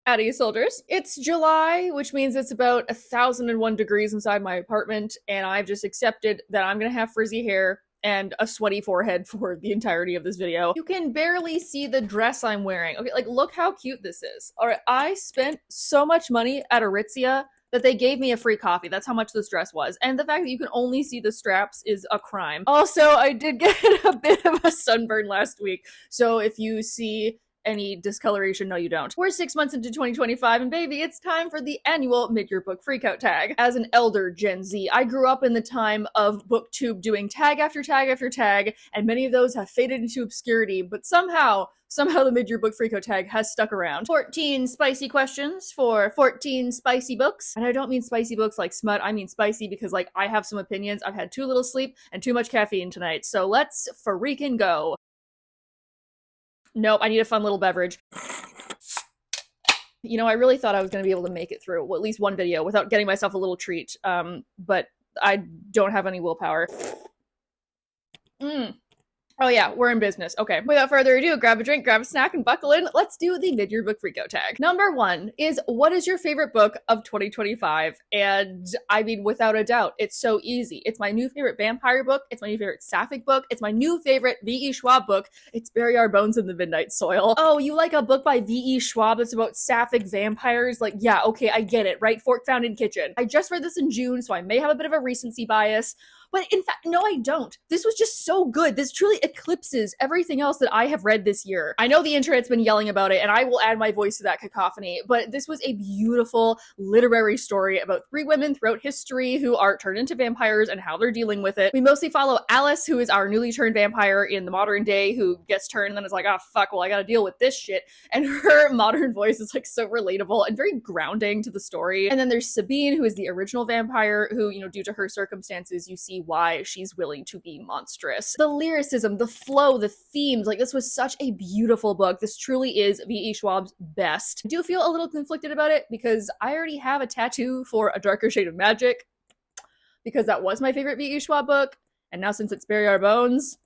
Howdy, soldiers. It's July, which means it's about 1,001 degrees inside my apartment, and I've just accepted that I'm gonna have frizzy hair and a sweaty forehead for the entirety of this video. You can barely see the dress I'm wearing. Okay, like, look how cute this is. All right, I spent so much money at Aritzia that they gave me a free coffee. That's how much this dress was. And the fact that you can only see the straps is a crime. Also, I did get a bit of a sunburn last week, so if you see any discoloration, no you don't. We're 6 months into 2025 and baby, it's time for the annual mid-year book freakout tag. As an elder Gen Z, I grew up in the time of booktube doing tag after tag after tag, and many of those have faded into obscurity, but somehow the mid-year book freakout tag has stuck around. 14 spicy questions for 14 spicy books. And I don't mean spicy books like smut, I mean spicy because, like, I have some opinions. I've had too little sleep and too much caffeine tonight, so let's freaking go. Nope, I need a fun little beverage. You know, I really thought I was going to be able to make it through, well, at least one video without getting myself a little treat, but I don't have any willpower. Oh yeah, we're in business. Okay, without further ado, grab a drink, grab a snack, and buckle in. Let's do the mid-year book freakout tag. Number 1 is, what is your favorite book of 2025? And I mean, without a doubt, it's so easy. It's my new favorite vampire book. It's my new favorite sapphic book. It's my new favorite V.E. Schwab book. It's Bury Our Bones in the Midnight Soil. Oh, you like a book by V.E. Schwab that's about sapphic vampires? Like, yeah, okay, I get it, right? Fork Found in Kitchen. I just read this in June, so I may have a bit of a recency bias. But in fact, no, I don't. This was just so good. This truly eclipses everything else that I have read this year. I know the internet's been yelling about it, and I will add my voice to that cacophony, but this was a beautiful literary story about 3 women throughout history who are turned into vampires and how they're dealing with it. We mostly follow Alice, who is our newly turned vampire in the modern day, who gets turned and then is like, oh fuck, well I gotta deal with this shit. And her modern voice is like so relatable and very grounding to the story. And then there's Sabine, who is the original vampire, who, you know, due to her circumstances, you see why she's willing to be monstrous. The lyricism, the flow, the themes, like, this was such a beautiful book. This truly is V.E. Schwab's best. I do feel a little conflicted about it because I already have a tattoo for A Darker Shade of Magic because that was my favorite V.E. Schwab book, and now since it's Bury Our Bones,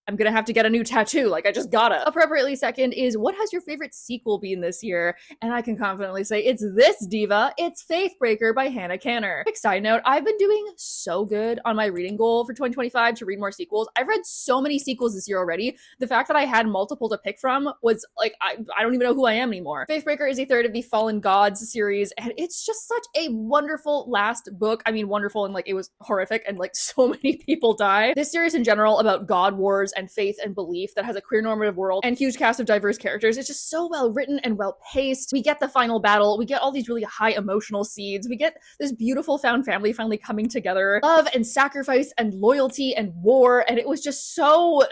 I'm gonna have to get a new tattoo, like I just gotta. Appropriately second is, what has your favorite sequel been this year? And I can confidently say it's this diva, it's Faithbreaker by Hannah Kanner. Quick side note, I've been doing so good on my reading goal for 2025 to read more sequels. I've read so many sequels this year already. The fact that I had multiple to pick from was like, I don't even know who I am anymore. Faithbreaker is a third of the Fallen Gods series, and it's just such a wonderful last book. I mean, wonderful, and like, it was horrific, and like, so many people die. This series in general about god wars and faith and belief that has a queer normative world and huge cast of diverse characters. It's just so well written and well paced. We get the final battle. We get all these really high emotional seeds. We get this beautiful found family finally coming together. Love and sacrifice and loyalty and war. And it was just so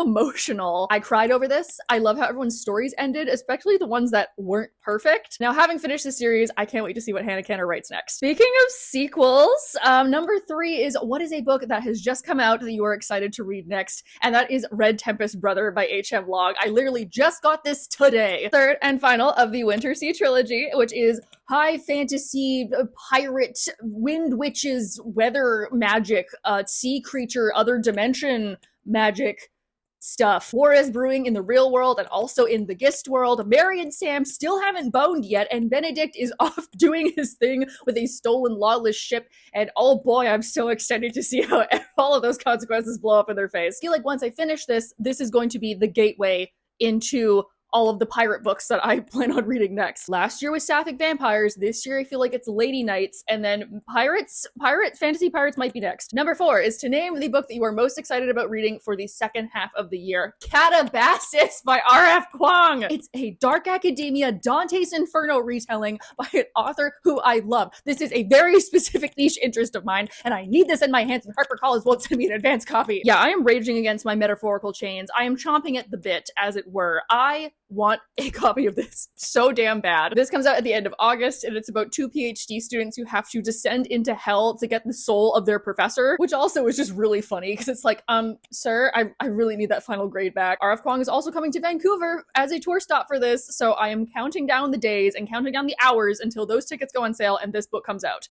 emotional. I cried over this. I love how everyone's stories ended, especially the ones that weren't perfect. Now, having finished the series, I can't wait to see what Hannah Kanner writes next. Speaking of sequels, number 3 is, what is a book that has just come out that you are excited to read next? And that is Red Tempest Brother by H.M. Log. I literally just got this today. Third and final of the Winter Sea trilogy, which is high fantasy, pirate, wind witches, weather magic, sea creature, other dimension magic stuff. War is brewing in the real world and also in the Gist world. Mary and Sam still haven't boned yet, and Benedict is off doing his thing with a stolen lawless ship, and oh boy, I'm so excited to see how all of those consequences blow up in their face. I feel like once I finish this, this is going to be the gateway into all of the pirate books that I plan on reading next. Last year was Sapphic Vampires. This year I feel like it's Lady Knights, and then fantasy pirates might be next. Number 4 is to name the book that you are most excited about reading for the second half of the year. Catabasis by R.F. Kuang. It's a dark academia Dante's Inferno retelling by an author who I love. This is a very specific niche interest of mine, and I need this in my hands, and HarperCollins won't send me an advance copy. Yeah, I am raging against my metaphorical chains. I am chomping at the bit, as it were. I want a copy of this so damn bad. This comes out at the end of August, and it's about 2 PhD students who have to descend into hell to get the soul of their professor, which also is just really funny because it's like, sir, I really need that final grade back. R.F. Kuang is also coming to Vancouver as a tour stop for this, so I am counting down the days and counting down the hours until those tickets go on sale and this book comes out.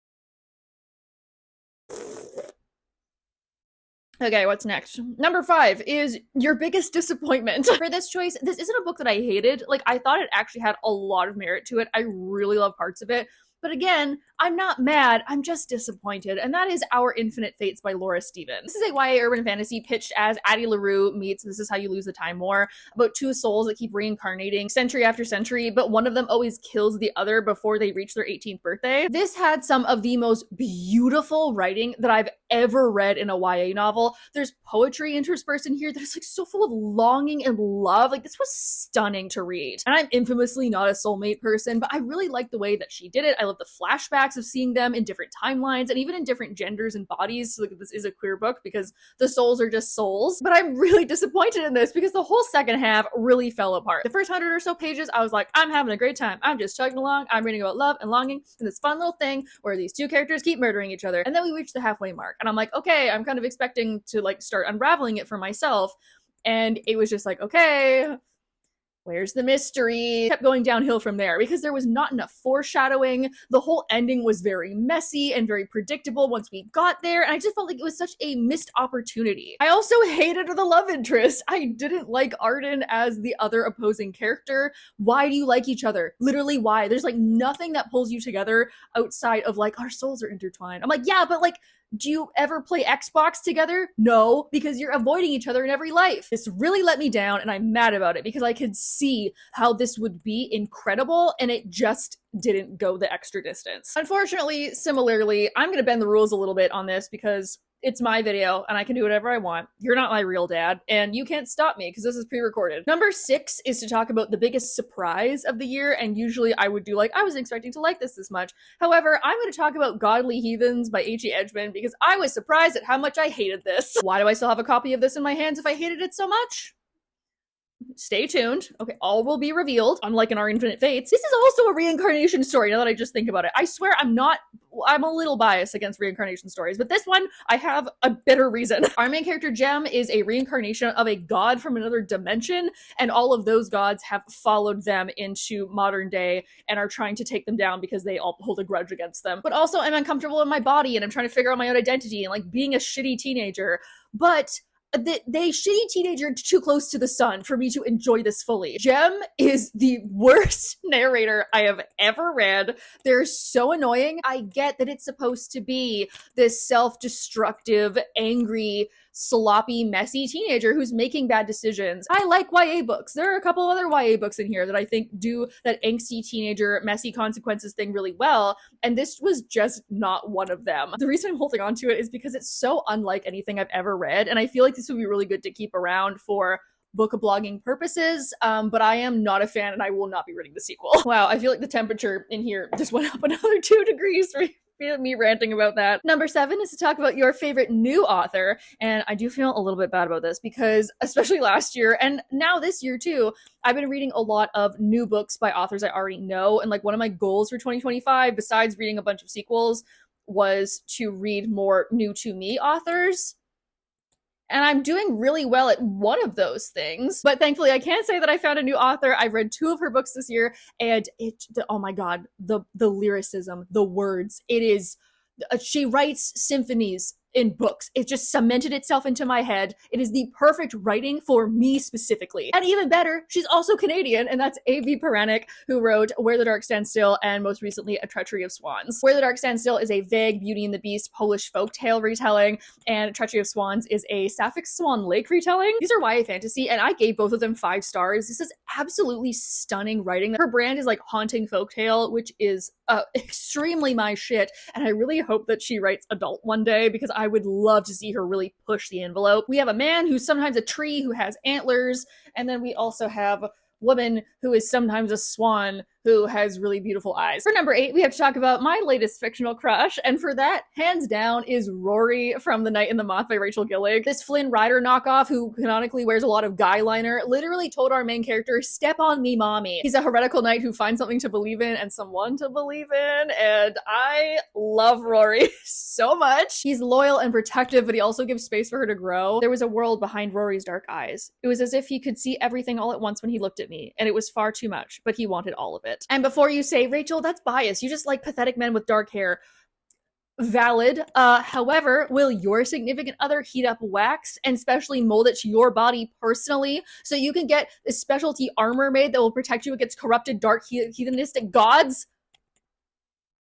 Okay, what's next? Number 5 is your biggest disappointment. For this choice, this isn't a book that I hated. Like, I thought it actually had a lot of merit to it. I really love parts of it. But again, I'm not mad, I'm just disappointed, and that is Our Infinite Fates by Laura Stevens. This is a YA urban fantasy pitched as Addie LaRue meets This Is How You Lose the Time More, about two souls that keep reincarnating century after century, but one of them always kills the other before they reach their 18th birthday. This had some of the most beautiful writing that I've ever read in a YA novel. There's poetry interspersed in here that's like so full of longing and love. Like, this was stunning to read. And I'm infamously not a soulmate person, but I really like the way that she did it. I love the flashbacks of seeing them in different timelines and even in different genders and bodies. So, like, this is a queer book because the souls are just souls. But I'm really disappointed in this because the whole second half really fell apart. The first 100 or so pages, I was like, I'm having a great time. I'm just chugging along. I'm reading about love and longing and this fun little thing where these two characters keep murdering each other. And then we reach the halfway mark. And I'm like, okay, I'm kind of expecting to like start unraveling it for myself. And it was just like, okay, where's the mystery? Kept going downhill from there because there was not enough foreshadowing. The whole ending was very messy and very predictable once we got there, and I just felt like it was such a missed opportunity. I also hated the love interest. I didn't like Arden as the other opposing character. Why do you like each other? Literally, why? There's like nothing that pulls you together outside of like, our souls are intertwined. I'm like, yeah, but like, do you ever play Xbox together? No, because you're avoiding each other in every life. This really let me down, and I'm mad about it because I could see how this would be incredible, and it just didn't go the extra distance. Unfortunately, similarly, I'm gonna bend the rules a little bit on this because it's my video and I can do whatever I want. You're not my real dad and you can't stop me because this is pre-recorded. Number 6 is to talk about the biggest surprise of the year, and usually I would do like, I wasn't expecting to like this much. However, I'm going to talk about Godly Heathens by H.E. Edgman because I was surprised at how much I hated this. Why do I still have a copy of this in my hands if I hated it so much? Stay tuned. Okay, all will be revealed, unlike in Our Infinite Fates. This is also a reincarnation story, now that I just think about it. I swear I'm a little biased against reincarnation stories, but this one, I have a better reason. Our main character, Jem, is a reincarnation of a god from another dimension, and all of those gods have followed them into modern day and are trying to take them down because they all hold a grudge against them. But also, I'm uncomfortable in my body, and I'm trying to figure out my own identity, and like being a shitty teenager. But the shitty teenager too close to the sun for me to enjoy this fully. Jem is the worst narrator I have ever read. They're so annoying. I get that it's supposed to be this self-destructive, angry, sloppy, messy teenager who's making bad decisions. I like YA books. There are a couple other YA books in here that I think do that angsty teenager, messy consequences thing really well, and this was just not one of them. The reason I'm holding on to it is because it's so unlike anything I've ever read, and I feel like this would be really good to keep around for book blogging purposes, but I am not a fan and I will not be reading the sequel. Wow, I feel like the temperature in here just went up another 2 degrees for me ranting about that. Number 7 is to talk about your favorite new author, and I do feel a little bit bad about this because especially last year and now this year too, I've been reading a lot of new books by authors I already know, and like one of my goals for 2025, besides reading a bunch of sequels, was to read more new to me authors. And I'm doing really well at one of those things. But thankfully, I can say that I found a new author. I've read 2 of her books this year, and oh my god, the lyricism, the words, it is, she writes symphonies in books. It just cemented itself into my head. It is the perfect writing for me specifically. And even better, she's also Canadian, and that's A.V. Paranik, who wrote Where the Dark Stands Still and most recently A Treachery of Swans. Where the Dark Stands Still is a vague Beauty and the Beast Polish folktale retelling, and Treachery of Swans is a Sapphic Swan Lake retelling. These are YA fantasy, and I gave both of them 5 stars. This is absolutely stunning writing. Her brand is like haunting folktale, which is extremely my shit, and I really hope that she writes adult one day because I would love to see her really push the envelope. We have a man who's sometimes a tree who has antlers, and then we also have a woman who is sometimes a swan who has really beautiful eyes. For number 8, we have to talk about my latest fictional crush, and for that, hands down, is Rory from The Night and the Moth by Rachel Gillig. This Flynn Rider knockoff who canonically wears a lot of guy liner literally told our main character, step on me, mommy. He's a heretical knight who finds something to believe in and someone to believe in, and I love Rory so much. He's loyal and protective, but he also gives space for her to grow. There was a world behind Rory's dark eyes. It was as if he could see everything all at once when he looked at me, and it was far too much, but he wanted all of it. And before you say, Rachel, that's bias, you just like pathetic men with dark hair, valid. However, will your significant other heat up wax and specially mold it to your body personally so you can get this specialty armor made that will protect you against corrupted dark heathenistic gods?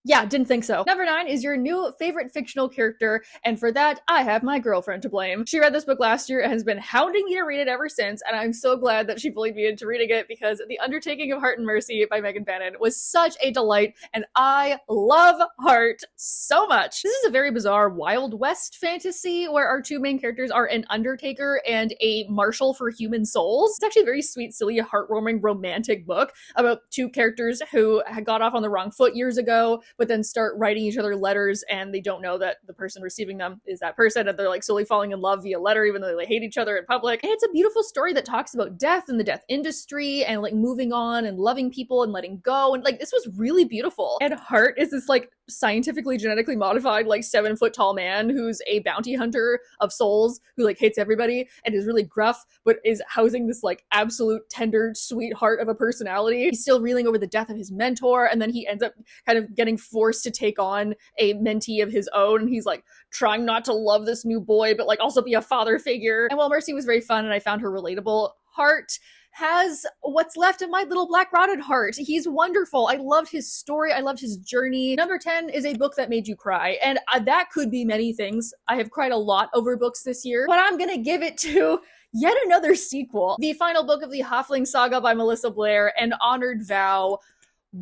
Yeah, didn't think so. Number 9 is your new favorite fictional character, and for that, I have my girlfriend to blame. She read this book last year and has been hounding me to read it ever since, and I'm so glad that she bullied me into reading it because The Undertaking of Heart and Mercy by Megan Bannon was such a delight, and I love Heart so much. This is a very bizarre Wild West fantasy where our two main characters are an undertaker and a marshal for human souls. It's actually a very sweet, silly, heartwarming, romantic book about two characters who had got off on the wrong foot years ago, but then start writing each other letters and they don't know that the person receiving them is that person, and they're like slowly falling in love via letter even though they hate each other in public. And it's a beautiful story that talks about death and the death industry and like moving on and loving people and letting go, and like this was really beautiful. And Hart is this like scientifically genetically modified like 7-foot tall man who's a bounty hunter of souls who like hates everybody and is really gruff but is housing this like absolute tender sweetheart of a personality. He's still reeling over the death of his mentor, and then he ends up kind of getting forced to take on a mentee of his own. He's like trying not to love this new boy but like also be a father figure. And while Mercy was very fun and I found her relatable, Hart has what's left of my little black rotted heart. He's wonderful. I loved his story. I loved his journey. Number 10 is a book that made you cry, and that could be many things. I have cried a lot over books this year, but I'm gonna give it to yet another sequel. The final book of the Hoffling Saga by Melissa Blair, An Honored Vow,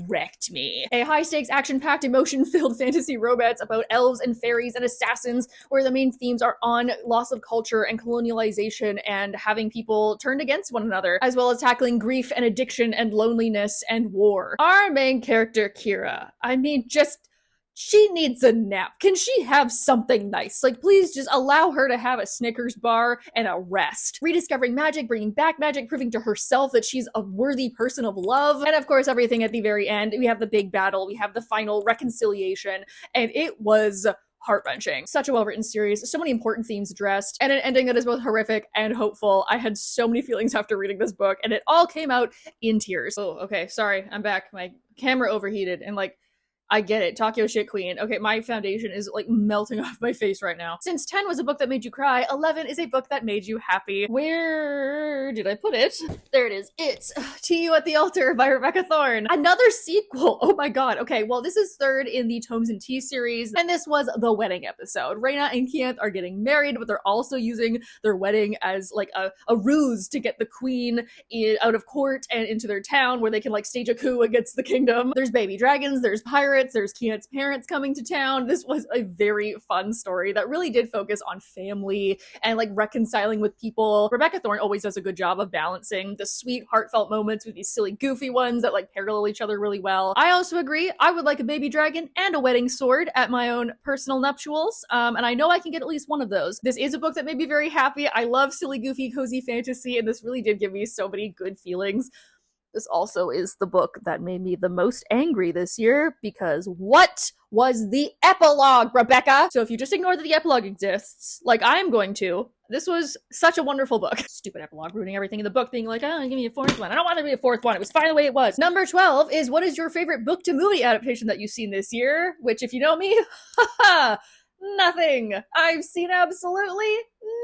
wrecked me. A high-stakes, action-packed, emotion-filled fantasy romance about elves and fairies and assassins where the main themes are on loss of culture and colonialization and having people turned against one another, as well as tackling grief and addiction and loneliness and war. Our main character, Kira, I mean, she needs a nap. Can she have something nice? Like, please just allow her to have a Snickers bar and a rest. Rediscovering magic, bringing back magic, proving to herself that she's a worthy person of love. And of course, everything at the very end. We have the big battle. We have the final reconciliation. And it was heart-wrenching. Such a well-written series. So many important themes addressed. And an ending that is both horrific and hopeful. I had so many feelings after reading this book, and it all came out in tears. Oh, okay. Sorry. I'm back. My camera overheated, and like, I get it. Talk your shit, queen. Okay, my foundation is like melting off my face right now. Since 10 was a book that made you cry, 11 is a book that made you happy. Where did I put it? There it is. It's To You at the Altar by Rebecca Thorne. Another sequel. Oh my god. Okay, well, this is third in the Tomes and Tea series, and this was the wedding episode. Raina and Kianth are getting married, but they're also using their wedding as like a ruse to get the queen out of court and into their town where they can like stage a coup against the kingdom. There's baby dragons, there's pirates, there's Kianth's parents coming to town. This was a very fun story that really did focus on family and like reconciling with people. Rebecca Thorne always does a good job of balancing the sweet, heartfelt moments with these silly, goofy ones that like parallel each other really well. I also agree. I would like a baby dragon and a wedding sword at my own personal nuptials, and I know I can get at least one of those. This is a book that made me very happy. I love silly, goofy, cozy fantasy, and this really did give me so many good feelings. This also is the book that made me the most angry this year, because what was the epilogue, Rebecca? So if you just ignore that the epilogue exists, like I am going to, this was such a wonderful book. Stupid epilogue ruining everything in the book, being like, oh, give me a fourth one. I don't want there to be a fourth one. It was fine the way it was. Number 12 is what is your favorite book to movie adaptation that you've seen this year? Which, if you know me, haha, nothing. I've seen absolutely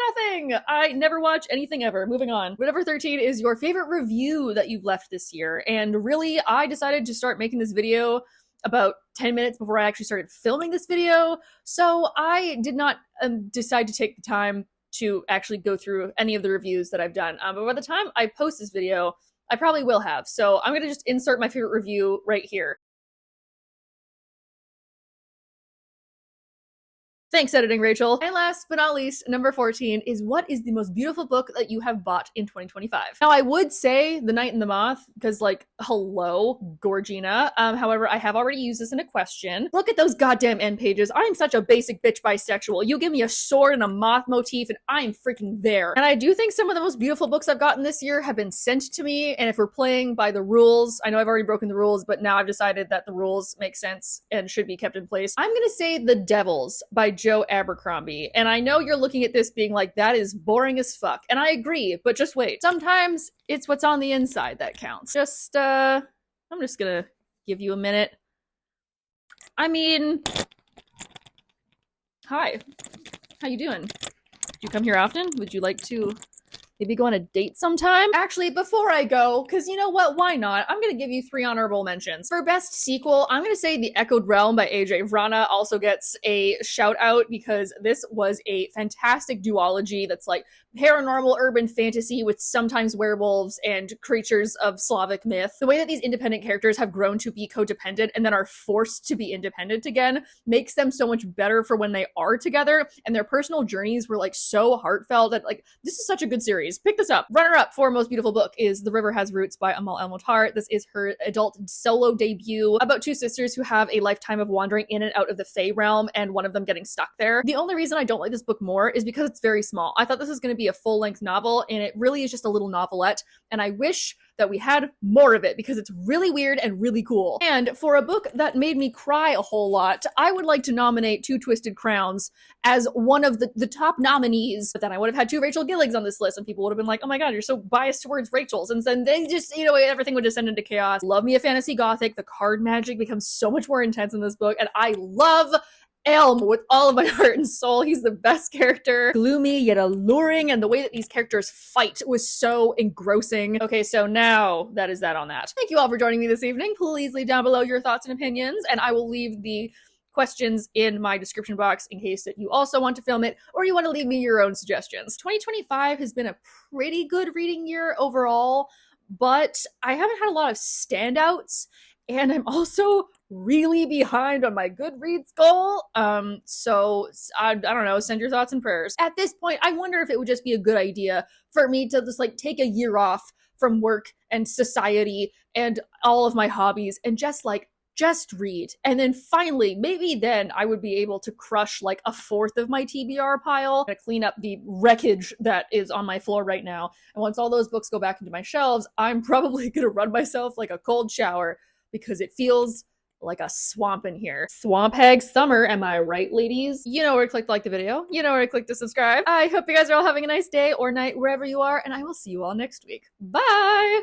nothing. I never watch anything ever. Moving on. Number 13 is your favorite review that you've left this year. And really, I decided to start making this video about 10 minutes before I actually started filming this video. So I did not decide to take the time to actually go through any of the reviews that I've done. But by the time I post this video, I probably will have. So I'm going to just insert my favorite review right here. Thanks, editing Rachel. And last but not least, number 14 is what is the most beautiful book that you have bought in 2025? Now, I would say The Night and the Moth, because like, hello, Gorgina. However, I have already used this in a question. Look at those goddamn end pages. I'm such a basic bitch bisexual. You give me a sword and a moth motif and I'm freaking there. And I do think some of the most beautiful books I've gotten this year have been sent to me. And if we're playing by the rules, I know I've already broken the rules, but now I've decided that the rules make sense and should be kept in place. I'm gonna say The Devils by Joe Abercrombie. And I know you're looking at this being like, that is boring as fuck. And I agree, but just wait. Sometimes it's what's on the inside that counts. I'm just gonna give you a minute. I mean, Hi. How you doing? Do you come here often? Would you like to maybe go on a date sometime? Actually, before I go, because you know what, why not? I'm gonna give you 3 honorable mentions. For best sequel, I'm gonna say The Echoed Realm by AJ Vrana also gets a shout out because this was a fantastic duology that's like paranormal urban fantasy with sometimes werewolves and creatures of Slavic myth. The way that these independent characters have grown to be codependent and then are forced to be independent again makes them so much better for when they are together, and their personal journeys were like so heartfelt that like this is such a good series. Pick this up. Runner up for most beautiful book is The River Has Roots by Amal El-Mohtar. This is her adult solo debut about 2 sisters who have a lifetime of wandering in and out of the Fae realm and one of them getting stuck there. The only reason I don't like this book more is because it's very small. I thought this was going to be a full-length novel, and it really is just a little novelette, and I wish that we had more of it because it's really weird and really cool. And for a book that made me cry a whole lot, I would like to nominate Two Twisted Crowns as one of the top nominees. But then I would have had 2 Rachel Gilligs on this list, and people would have been like, oh my god, you're so biased towards Rachel's. And then they just, you know, everything would descend into chaos. Love me a fantasy gothic. The card magic becomes so much more intense in this book, and I love Elm with all of my heart and soul. He's the best character. Gloomy yet alluring, and the way that these characters fight was so engrossing. Okay, so now that is that on that. Thank you all for joining me this evening. Please leave down below your thoughts and opinions, and I will leave the questions in my description box in case that you also want to film it or you want to leave me your own suggestions. 2025 has been a pretty good reading year overall, but I haven't had a lot of standouts, and I'm also really behind on my Goodreads goal. So I don't know, send your thoughts and prayers. At this point, I wonder if it would just be a good idea for me to just like take a year off from work and society and all of my hobbies and just read. And then finally, maybe then I would be able to crush like a 1/4 of my TBR pile and clean up the wreckage that is on my floor right now. And once all those books go back into my shelves, I'm probably gonna run myself like a cold shower because it feels like a swamp in here. Swamp hag summer, am I right, ladies? You know where to click to like the video. You know where to click to subscribe. I hope you guys are all having a nice day or night wherever you are, and I will see you all next week. Bye!